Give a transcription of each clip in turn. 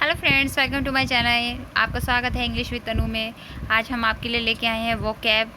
Hello friends, welcome to my channel. आपका स्वागत है इंग्लिश विद तनु में। आज हम आपके लिए लेके आए हैं वोकैब।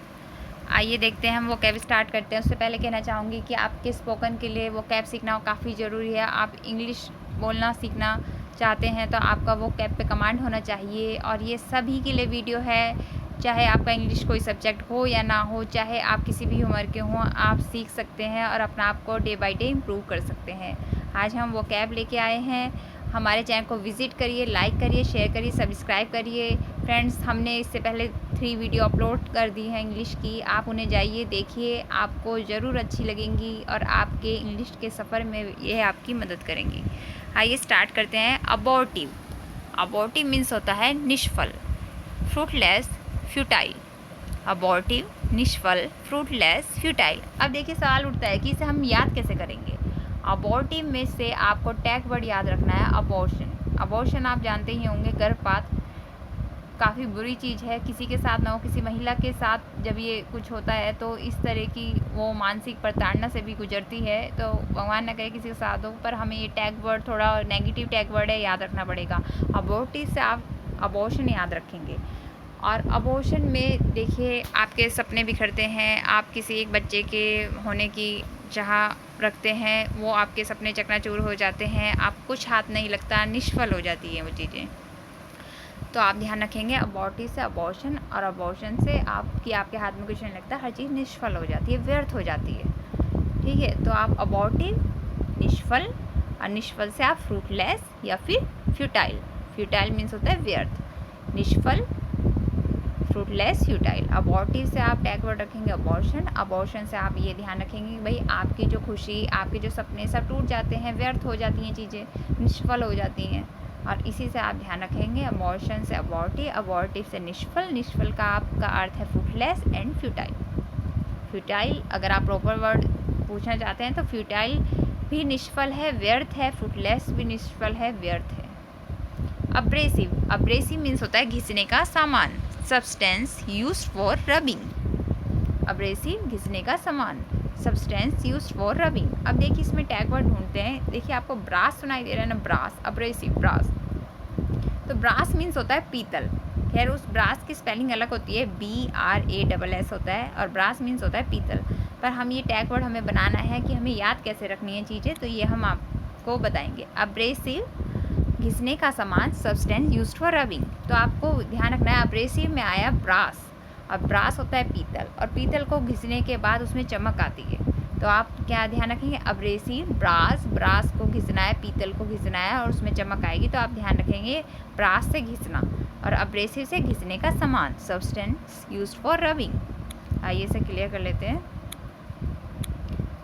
आइए देखते हैं हम वोकैब स्टार्ट करते हैं। उससे पहले कहना चाहूँगी कि आपके स्पोकन के लिए वोकैब सीखना काफ़ी ज़रूरी है। आप इंग्लिश बोलना सीखना चाहते हैं तो आपका वोकैब पे कमांड होना चाहिए। और ये सभी के लिए वीडियो है, चाहे आपका इंग्लिश कोई सब्जेक्ट हो या ना हो, चाहे आप किसी भी उम्र के हों, आप सीख सकते हैं और अपना आप को डे बाई डे इम्प्रूव कर सकते हैं। आज हम वोकैब लेके आए हैं। हमारे चैनल को विज़िट करिए, लाइक करिए, शेयर करिए, सब्सक्राइब करिए। फ्रेंड्स, हमने इससे पहले 3 वीडियो अपलोड कर दी हैं इंग्लिश की। आप उन्हें जाइए देखिए, आपको ज़रूर अच्छी लगेंगी और आपके इंग्लिश के सफ़र में ये आपकी मदद करेंगी। आइए स्टार्ट करते हैं। अबॉर्टिव। अबॉर्टिव मीन्स होता है निष्फल, फ्रूटलेस, फ्यूटाइल। अबॉर्टिव, निष्फल, फ्रूटलेस, फ्यूटाइल। अब देखिए सवाल उठता है कि इसे हम याद कैसे करेंगे। अबॉर्टिव में से आपको टैग वर्ड याद रखना है, अबॉर्शन। अबॉर्शन आप जानते ही होंगे, गर्भपात काफ़ी बुरी चीज़ है। किसी के साथ ना हो, किसी महिला के साथ जब ये कुछ होता है तो इस तरह की वो मानसिक प्रताड़ना से भी गुजरती है। तो भगवान ना करे किसी के साथ हो, पर हमें ये टैग वर्ड थोड़ा नेगेटिव टैग वर्ड है, याद रखना पड़ेगा। अबॉर्टिव से आप अबॉर्शन याद रखेंगे। और अबॉर्शन में देखिए आपके सपने बिखरते हैं, आप किसी एक बच्चे के होने की चाह रखते हैं, वो आपके सपने चकनाचूर हो जाते हैं, आप कुछ हाथ नहीं लगता, निष्फल हो जाती हैं वो चीज़ें। तो आप ध्यान रखेंगे अबॉर्टिव से अबॉर्शन, और अबॉर्शन से आपके हाथ में कुछ नहीं लगता, हर चीज़ निष्फल हो जाती है, व्यर्थ हो जाती है। ठीक है, तो आप अबॉर्टिव, निष्फल, और निष्फल से आप फ्रूटलेस या फिर फ्यूटाइल। फ्यूटाइल मीन्स होता है व्यर्थ, निष्फल, फ्रूटलेस, फ्यूटाइल। अबॉर्टिव से आप टैग वर्ड रखेंगे अबॉर्शन। अबॉर्शन से आप ये ध्यान रखेंगे कि भाई आपकी जो खुशी, आपके जो सपने सब टूट जाते हैं, व्यर्थ हो जाती हैं चीज़ें, निष्फल हो जाती हैं। और इसी से आप ध्यान रखेंगे अबॉर्शन से अबॉर्टिव, अबॉर्टिव से निष्फल, निष्फल का आपका अर्थ है फ्रूटलेस एंड फ्यूटाइल। फ्यूटाइल अगर आप प्रॉपर वर्ड पूछना चाहते हैं तो फ्यूटाइल भी निष्फल है, व्यर्थ है, फ्रूटलेस भी निष्फल है, व्यर्थ है। अब्रेसिव। अब्रेसिव मीन्स होता है घिसने का सामान, substance used for rubbing. Abrasive, घिसने का सामान, सब्सटेंस यूज्ड फॉर रबिंग। अब देखिए इसमें टैग वर्ड ढूंढते हैं। देखिए आपको ब्रास सुनाई दे रहा है ना, ब्रास, अब्रेसिव, ब्रास। तो ब्रास मीन्स होता है पीतल। खैर उस ब्रास की स्पेलिंग अलग होती है, BRASS होता है, और ब्रास मीन्स होता है पीतल। पर हम ये टैग वर्ड हमें बनाना है कि हमें याद कैसे रखनी है चीज़ें, तो ये हम आपको बताएंगे। अब्रेसिव, घिसने का सामान, सब्सटेंस यूज्ड फॉर रबिंग। तो आपको ध्यान रखना है अब्रेसिव में आया ब्रास, और ब्रास होता है पीतल, और पीतल को घिसने के बाद उसमें चमक आती है। तो आप क्या ध्यान रखेंगे, अब्रेसिव, ब्रास, ब्रास को घिसना है, पीतल को घिसना है और उसमें चमक आएगी। तो आप ध्यान रखेंगे ब्रास से घिसना, और अब्रेसिव से घिसने का सामान, सब्सटेंस यूज्ड फॉर रबिंग। आइए इसे क्लियर कर लेते हैं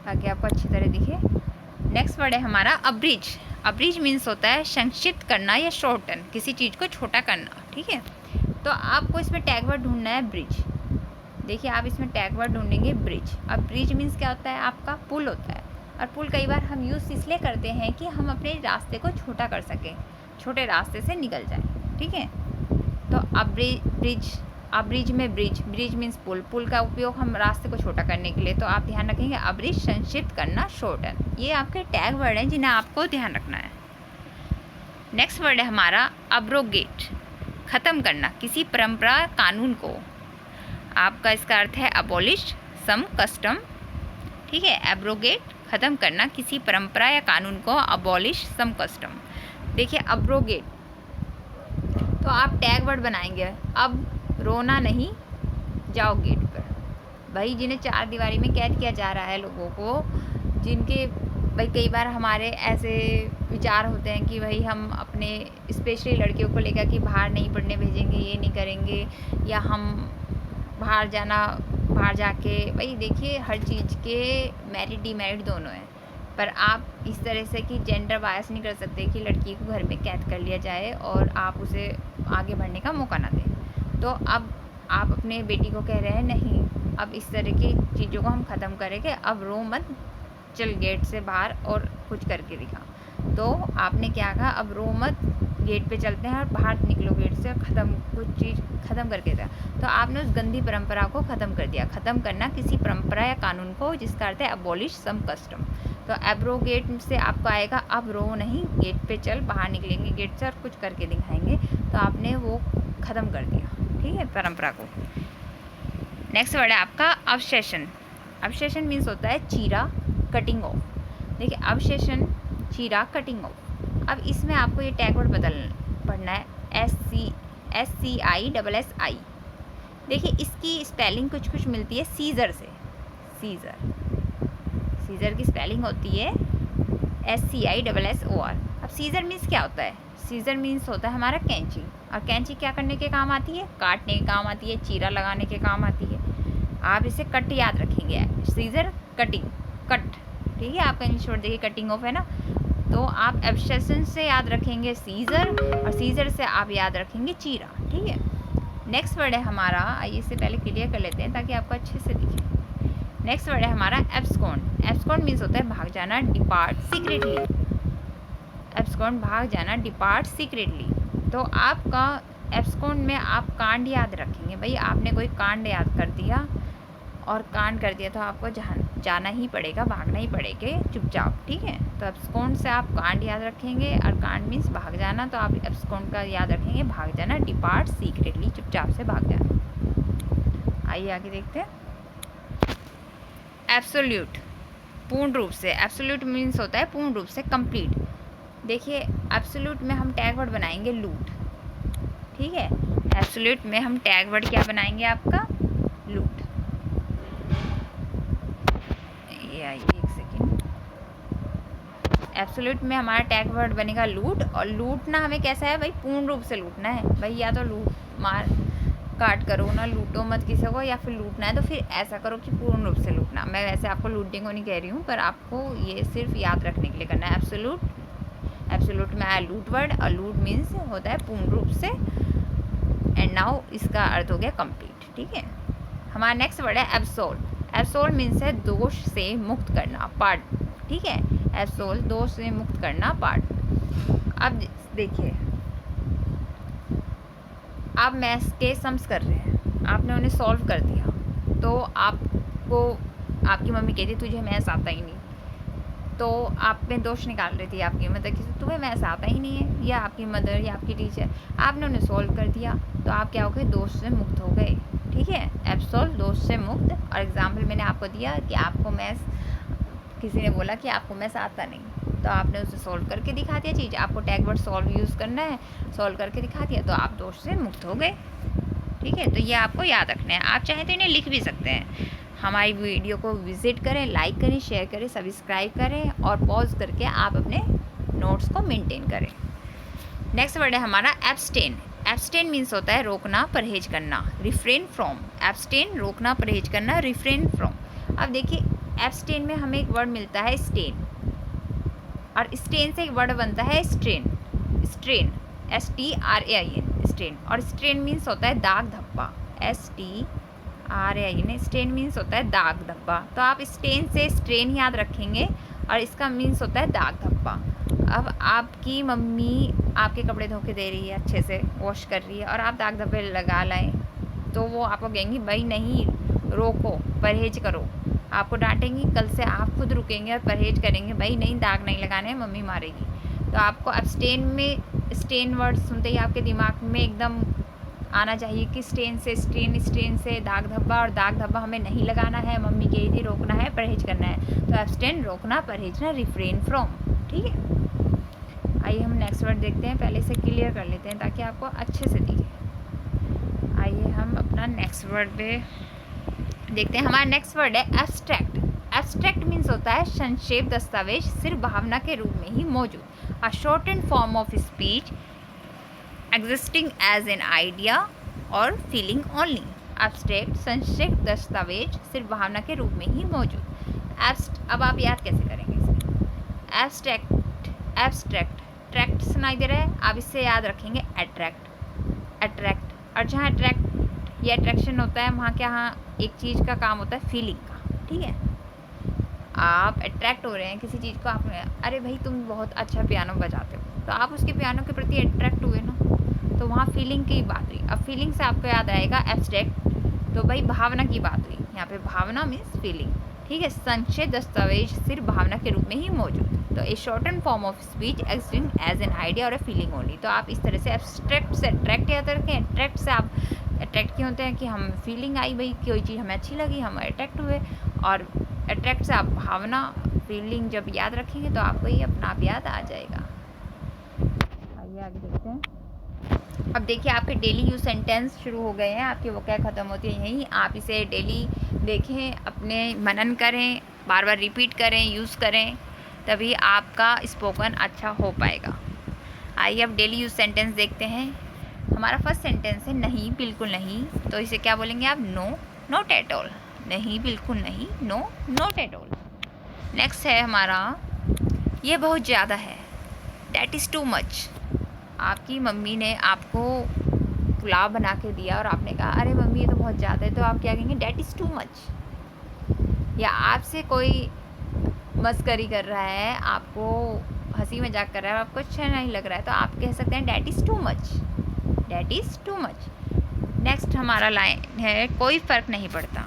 ताकि आपको अच्छी तरह दिखे। नेक्स्ट वर्ड है हमारा अब्रिज। अब्रिज मीन्स होता है संक्षिप्त करना या शॉर्टन, किसी चीज़ को छोटा करना। ठीक है, तो आपको इसमें टैग वर्ड ढूंढना है ब्रिज। देखिए आप इसमें टैग वर्ड ढूंढेंगे ब्रिज। अब ब्रिज मीन्स क्या होता है, आपका पुल होता है। और पुल कई बार हम यूज़ इसलिए करते हैं कि हम अपने रास्ते को छोटा कर सकें, छोटे रास्ते से निकल जाए। ठीक है, तो ब्रिज, अब्रिज में ब्रिज, ब्रिज मीन्स पुल, पुल का उपयोग हम रास्ते को छोटा करने के लिए। तो आप ध्यान रखेंगे अब्रिज, संक्षिप्त करना, शॉर्टन। ये आपके टैग वर्ड हैं जिन्हें आपको ध्यान रखना है। नेक्स्ट वर्ड है हमारा अब्रोगेट। ख़त्म करना, किसी परंपरा, कानून को। आपका इसका अर्थ है अबॉलिश सम कस्टम। ठीक है, एब्रोगेट, ख़त्म करना किसी परंपरा या कानून को, अबॉलिश सम कस्टम। देखिए अब्रोगेट, तो आप टैग वर्ड बनाएंगे, अब रोना नहीं, जाओ गेट पर। भाई जिन्हें 4 दीवारी में कैद किया जा रहा है, लोगों को जिनके भाई कई बार हमारे ऐसे विचार होते हैं कि भाई हम अपने स्पेशली लड़कियों को लेकर कि बाहर नहीं पढ़ने भेजेंगे, ये नहीं करेंगे, या हम बाहर जाके भाई देखिए हर चीज़ के मेरिट डिमेरिट दोनों हैं। पर आप इस तरह से कि जेंडर बायस नहीं कर सकते कि लड़की को घर में कैद कर लिया जाए और आप उसे आगे बढ़ने का मौका ना दें। तो अब आप अपने बेटी को कह रहे हैं नहीं, अब इस तरह की चीज़ों को हम ख़त्म करेंगे, अब रो मत, चल गेट से बाहर और कुछ करके दिखा। तो आपने क्या कहा, अब रो मत, गेट पे चलते हैं और बाहर निकलो गेट से, ख़त्म, कुछ चीज़ ख़त्म करके दिया। तो आपने उस गंदी परंपरा को ख़त्म कर दिया। ख़त्म करना किसी परंपरा या कानून को, जिसका अर्थ है अबॉलिश सम कस्टम। तो एब्रोगेट से आपको आएगा अब रो नहीं, गेट पे चल, बाहर निकलेंगे गेट से और कुछ करके दिखाएंगे, तो आपने वो ख़त्म कर दिया, ठीक है, परंपरा को। नेक्स्ट वर्ड है आपका अवशेषण। अवशेषण मीन्स होता है चीरा, कटिंग ऑफ। देखिए अवशेषण, चीरा, कटिंग ऑफ। अब इसमें आपको ये टैग वर्ड पढ़ना है, SCISSI। देखिए इसकी स्पेलिंग कुछ मिलती है सीज़र से। सीज़र की स्पेलिंग होती है SCISSOR। अब सीज़र मीन्स क्या होता है? सीज़र मीन्स होता है हमारा कैंची, और कैंची क्या करने के काम आती है? काटने के काम आती है, चीरा लगाने के काम आती है। आप इसे कट याद रखेंगे, सीज़र, कटिंग, कट, ठीक है। आपका इंग्लिश वर्ड देखिए कटिंग ऑफ है ना, तो आप एब्सेशन से याद रखेंगे सीज़र, और सीज़र से आप याद रखेंगे चीरा, ठीक है। नेक्स्ट वर्ड है हमारा, आइए इससे पहले क्लियर कर लेते हैं ताकि आपको अच्छे से दिखे। नेक्स्ट वर्ड है हमारा एब्सकॉन्ड। एब्सकॉन्ड मीन्स होता है भाग जाना, डिपार्ट सीक्रेटली। एब्सकॉन्ड, भाग जाना, डिपार्ट सीक्रेटली। तो आपका एब्सकॉन्ड में आप कांड याद रखेंगे। भाई आपने कोई कांड याद कर दिया, और कांड कर दिया तो आपको जाना ही पड़ेगा, भागना ही पड़ेगा चुपचाप, ठीक है। तो एब्सकॉन्ड से आप कांड याद रखेंगे, और कांड मीन्स भाग जाना, तो आप एब्सकॉन्ड का याद रखेंगे भाग जाना, डिपार्ट सीक्रेटली, चुपचाप से भाग जाना। आइए आगे देखते हैं। एब्सोल्यूट, पूर्ण रूप से। एब्सोल्यूट मीन्स होता है पूर्ण रूप से, कंप्लीट। देखिए एब्सोल्यूट में हम टैग वर्ड बनाएंगे लूट, ठीक है। एब्सोल्यूट में हम टैग वर्ड क्या बनाएंगे आपका? लूट। ये आइए एक सेकेंड। एब्सोल्यूट में हमारा टैग वर्ड बनेगा लूट, और लूटना हमें कैसा है भाई? पूर्ण रूप से लूटना है भाई, या तो लूट मार काट करो ना, लूटो मत किसी को, या फिर लूटना है तो फिर ऐसा करो कि पूर्ण रूप से लूटना। मैं वैसे आपको लूटने को नहीं कह रही हूँ, पर आपको ये सिर्फ याद रखने के लिए करना है। एब्सोल्यूट, एब्सोल्यूट में आया लूट वर्ड, और लूट मीन्स होता है पूर्ण रूप से, एंड नाउ इसका अर्थ हो गया कंप्लीट, ठीक है। हमारा नेक्स्ट वर्ड है एब्सोल। एब्सोल मीन्स है दोष से मुक्त करना, पार्ट, ठीक है। एब्सोल, दोष से मुक्त करना, पार्ट। अब देखिए आप मैथ्स के सम्स कर रहे हैं, आपने उन्हें सॉल्व कर दिया, तो आपको आपकी मम्मी कहती तुझे मैथ्स आता ही नहीं, तो आप में दोष निकाल रही थी आपकी मदर की, तुम्हें मैथ्स आता ही नहीं है, या आपकी मदर या आपकी टीचर, आपने उन्हें सॉल्व कर दिया, तो आप क्या हो गए? दोष से मुक्त हो गए, ठीक है। एब्सोल, दोष से मुक्त। और एग्जाम्पल मैंने आपको दिया कि आपको मैथ्स, किसी ने बोला कि आपको मैथ्स आता नहीं, तो आपने उसे सॉल्व करके दिखा दिया चीज़, आपको टैग वर्ड सॉल्व यूज़ करना है, सॉल्व करके दिखा दिया, तो आप दोष से मुक्त हो गए, ठीक है। तो ये आपको याद रखना है। आप चाहें तो इन्हें लिख भी सकते हैं। हमारी वीडियो को विजिट करें, लाइक करें, शेयर करें, सब्सक्राइब करें, और पॉज करके आप अपने नोट्स को मेंटेन करें। नेक्स्ट वर्ड है हमारा एब्सटेन। एब्सटेन मीन्स होता है रोकना, परहेज करना, रिफ्रेन फ्रॉम। एब्सटेन, रोकना, परहेज करना, रिफ्रेन फ्रॉम। अब देखिए एब्सटेन में हमें एक वर्ड मिलता है स्टेन, और स्टेन से एक वर्ड बनता है स्ट्रेन। Strain, STRAIN, strain. और स्ट्रेन मीन्स होता है दाग धब्बा, STRAIN। स्ट्रेन मीन्स होता है दाग धब्बा, तो आप स्टेन से स्ट्रेन याद रखेंगे, और इसका मीन्स होता है दाग धब्बा। अब आपकी मम्मी आपके कपड़े धो के दे रही है, अच्छे से वॉश कर रही है, और आप दाग धब्बे लगा लाएँ, तो वो आपको कहेंगी भाई नहीं, रोको, परहेज करो। आपको डांटेंगी, कल से आप खुद रुकेंगे और परहेज करेंगे, भाई नहीं दाग नहीं लगाने, मम्मी मारेगी। तो आपको एब्सटेन में, स्टेन वर्ड सुनते ही आपके दिमाग में एकदम आना चाहिए कि स्टेन से स्ट्रेन, स्ट्रेन से दाग धब्बा, और दाग धब्बा हमें नहीं लगाना है, मम्मी कही थी रोकना है, परहेज करना है। तो एब्सटेन, रोकना, परहेजना, रिफ्रेन फ्रॉम, ठीक है। आइए हम नेक्स्ट वर्ड देखते हैं, पहले से क्लियर कर लेते हैं ताकि आपको अच्छे से दिखे। आइए हम अपना नेक्स्ट वर्ड पे देखते हैं। हमारा नेक्स्ट वर्ड है एब्स्ट्रैक्ट। एब्स्ट्रैक्ट मीन्स होता है संक्षेप दस्तावेज, सिर्फ भावना के रूप में ही मौजूद, a shortened form of speech existing as an idea और फीलिंग ओनली। एब्स्ट्रैक्ट, संक्षिप्त दस्तावेज, सिर्फ भावना के रूप में ही मौजूद। अब आप याद कैसे करेंगे इसे? एब्स्ट्रैक्ट, एब्स्ट्रैक्ट, ट्रैक्ट सुनाई दे रहा है, आप इससे याद रखेंगे अट्रैक्ट, अट्रैक्ट। और जहाँ अट्रैक्ट या अट्रैक्शन होता है, वहाँ क्या, हाँ एक चीज़ का काम होता है फीलिंग का, ठीक है। आप अट्रैक्ट हो रहे हैं किसी चीज़ को, आप अरे भाई तुम बहुत अच्छा पियानो बजाते हो, तो आप उसके पियानो के प्रति अट्रैक्ट हुए ना, तो वहाँ फीलिंग की बात हुई। अब फीलिंग से आपको याद आएगा एब्स्ट्रैक्ट, तो भाई भावना की बात हुई, यहाँ पे भावना मीन्स फीलिंग, ठीक है। संक्षिप्त दस्तावेज सिर्फ भावना के रूप में ही मौजूद। तो a shorten form of speech existing as an idea और ए फीलिंग ओनली। तो आप इस तरह से एब्स्ट्रैक्ट से अट्रैक्ट या करके अट्रैक्ट से आप अट्रैक्ट क्यों होते हैं कि हम फीलिंग आई, भाई कोई चीज़ हमें अच्छी लगी, हम अट्रैक्ट हुए, और अट्रैक्ट से आप भावना फीलिंग जब याद रखेंगे तो आपको ये अपना आप याद आ जाएगा। आइए आगे देखते हैं। अब देखिए आपके डेली यूज सेंटेंस शुरू हो गए हैं, आपकी वो क्या ख़त्म होती है यहीं। आप इसे डेली देखें, अपने मनन करें, बार बार रिपीट करें, यूज़ करें, तभी आपका स्पोकन अच्छा हो पाएगा। आइए अब डेली यूज सेंटेंस देखते हैं। हमारा फर्स्ट सेंटेंस है नहीं, बिल्कुल नहीं। तो इसे क्या बोलेंगे आप? No, not at all. नहीं, बिल्कुल नहीं, no, not at all. Next है हमारा ये बहुत ज़्यादा है, डैट इज़ टू मच। आपकी मम्मी ने आपको पुलाव बना के दिया और आपने कहा अरे मम्मी ये तो बहुत ज़्यादा है, तो आप क्या कहेंगे? That is too much. या आपसे कोई मस्करी कर रहा है, आपको हंसी मजाक कर रहा है, आपको अच्छा नहीं लग रहा है, तो आप कह सकते हैं that is too much, that is too much. Next हमारा लाइन है कोई फ़र्क नहीं पड़ता।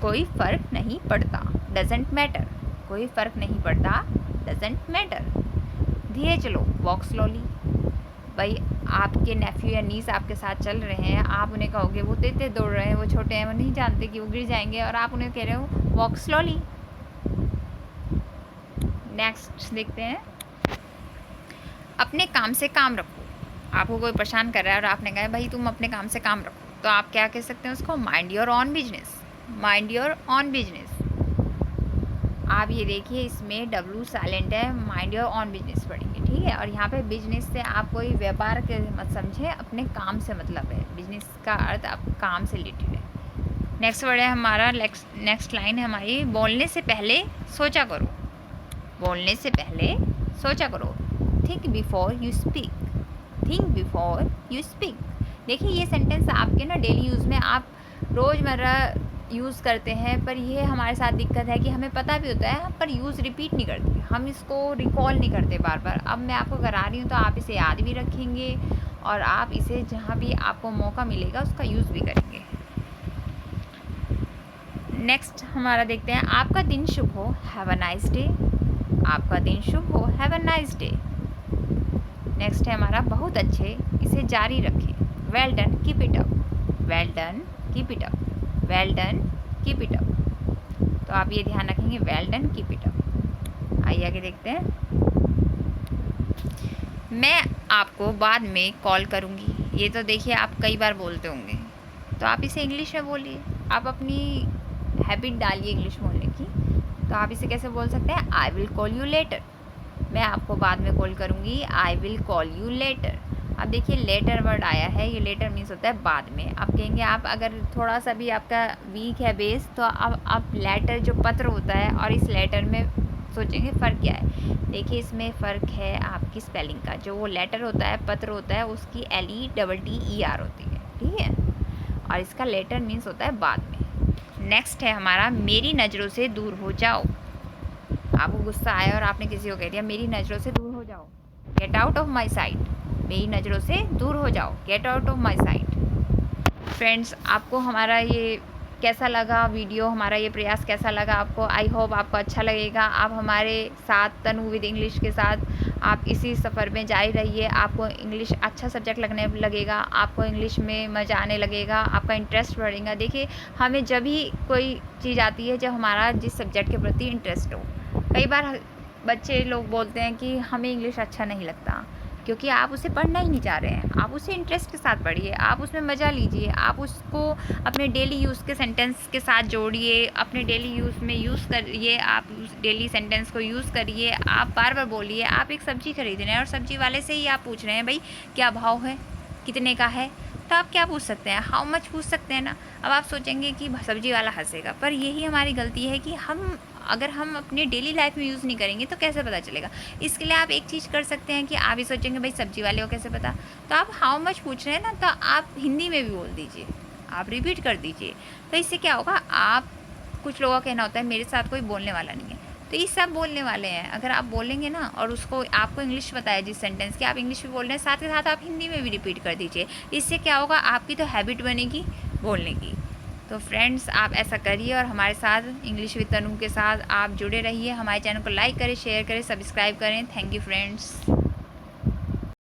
कोई फ़र्क नहीं पड़ता, डजेंट मैटर। कोई फ़र्क नहीं पड़ता, डजेंट मैटर। धीरे चलो, वॉक स्लोली। भाई आपके नेफ्यू या नीस आपके साथ चल रहे हैं, आप उन्हें कहोगे वो तेज तेज दौड़ रहे हैं, वो छोटे हैं, वो नहीं जानते कि वो गिर जाएंगे, और आप उन्हें कह रहे हो वॉक स्लोली। नेक्स्ट देखते हैं, अपने काम से काम रखो। आपको कोई परेशान कर रहा है और आपने कहा भाई तुम अपने काम से काम रखो, तो आप क्या कह सकते हैं उसको? Mind your on business, mind your on business. आप ये देखिए इसमें डब्लू साइलेंट है, माइंड योर ऑन बिजनेस पढ़ेंगे, ठीक है। और यहाँ पे बिजनेस से आप कोई व्यापार के मत समझे, अपने काम से मतलब है। बिजनेस का अर्थ आप काम से रिलेटेड है। नेक्स्ट वर्ड है हमारा, नेक्स्ट लाइन है हमारी, बोलने से पहले सोचा करो। बोलने से पहले सोचा करो। Think before you speak, think before you speak. देखिए ये सेंटेंस आपके ना डेली यूज़ में आप रोज़मर्रा यूज़ करते हैं, पर ये हमारे साथ दिक्कत है कि हमें पता भी होता है पर यूज़ रिपीट नहीं करते, हम इसको रिकॉल नहीं करते बार बार। अब मैं आपको करा रही हूँ तो आप इसे याद भी रखेंगे और आप इसे जहाँ भी आपको मौका मिलेगा उसका यूज़ भी करेंगे। नेक्स्ट हमारा देखते हैं, आपका दिन शुभ हो, हैव अ नाइस डे। आपका दिन शुभ हो, have a nice day. Next है हमारा, बहुत अच्छे, इसे जारी रखें, well done, keep it up. Well done, keep it up, well done, keep it up. तो आप ये ध्यान रखेंगे, well done, keep it up. आइए आगे देखते हैं, मैं आपको बाद में कॉल करूँगी। ये तो देखिए आप कई बार बोलते होंगे, तो आप इसे इंग्लिश में बोलिए। आप अपनी हैबिट डालिए इंग्लिश बोलने की, तो आप इसे कैसे बोल सकते हैं? I will call you later. मैं आपको बाद में कॉल करूँगी, I will call you later. अब देखिए लेटर वर्ड आया है, ये लेटर मीन्स होता है बाद में। आप कहेंगे, आप अगर थोड़ा सा भी आपका वीक है बेस, तो अब आप लेटर जो पत्र होता है और इस लेटर में सोचेंगे फ़र्क क्या है। देखिए इसमें फ़र्क है आपकी स्पेलिंग का। जो वो लेटर होता है, पत्र होता है, उसकी LETTER होती है, ठीक है, और इसका लेटर मीन्स होता है बाद में। नेक्स्ट है हमारा, मेरी नज़रों से दूर हो जाओ। आपको गुस्सा आया और आपने किसी को कह दिया मेरी नज़रों से दूर हो जाओ, get out of my site. मेरी नज़रों से दूर हो जाओ, get out of my site. Friends, आपको हमारा ये कैसा लगा वीडियो, हमारा ये प्रयास कैसा लगा आपको? आई होप आपको अच्छा लगेगा। आप हमारे साथ तनु विद इंग्लिश के साथ आप इसी सफ़र में जारी रहिए। आपको इंग्लिश अच्छा सब्जेक्ट लगने लगेगा, आपको इंग्लिश में मज़ा आने लगेगा, आपका इंटरेस्ट बढ़ेगा। देखिए हमें जब भी कोई चीज़ आती है जब हमारा जिस सब्जेक्ट के प्रति इंटरेस्ट हो। कई बार बच्चे लोग बोलते हैं कि हमें इंग्लिश अच्छा नहीं लगता, क्योंकि आप उसे पढ़ना ही नहीं चाह रहे हैं। आप उसे इंटरेस्ट के साथ पढ़िए, आप उसमें मज़ा लीजिए, आप उसको अपने डेली यूज़ के सेंटेंस के साथ जोड़िए, अपने डेली यूज़ में यूज़ करिए। आप उस डेली सेंटेंस को यूज़ करिए, आप बार बार बोलिए। आप एक सब्ज़ी खरीद रहे हैं और सब्ज़ी वाले से ही आप पूछ रहे हैं भाई क्या भाव है, कितने का है, तो आप क्या पूछ सकते हैं? हाउ मच पूछ सकते हैं ना। अब आप सोचेंगे कि सब्ज़ी वाला हंसेगा, पर यही हमारी गलती है कि अगर हम अपने डेली लाइफ में यूज़ नहीं करेंगे तो कैसे पता चलेगा। इसके लिए आप एक चीज़ कर सकते हैं कि आप ही सोचेंगे भाई सब्ज़ी वाले को कैसे पता, तो आप हाउ मच पूछ रहे हैं ना, तो आप हिंदी में भी बोल दीजिए, आप रिपीट कर दीजिए। तो इससे क्या होगा, आप कुछ लोगों का कहना होता है मेरे साथ कोई बोलने वाला नहीं है, तो ये सब बोलने वाले हैं। अगर आप बोलेंगे ना और उसको आपको इंग्लिश बताया जिस सेंटेंस की, आप इंग्लिश भी बोल रहे हैं, साथ के साथ आप हिंदी में भी रिपीट कर दीजिए। इससे क्या होगा, आपकी तो हैबिट बनेगी बोलने की। तो फ्रेंड्स आप ऐसा करिए और हमारे साथ इंग्लिश विद तनु के साथ आप जुड़े रहिए। हमारे चैनल को लाइक करें, शेयर करें, सब्सक्राइब करें। Thank you friends.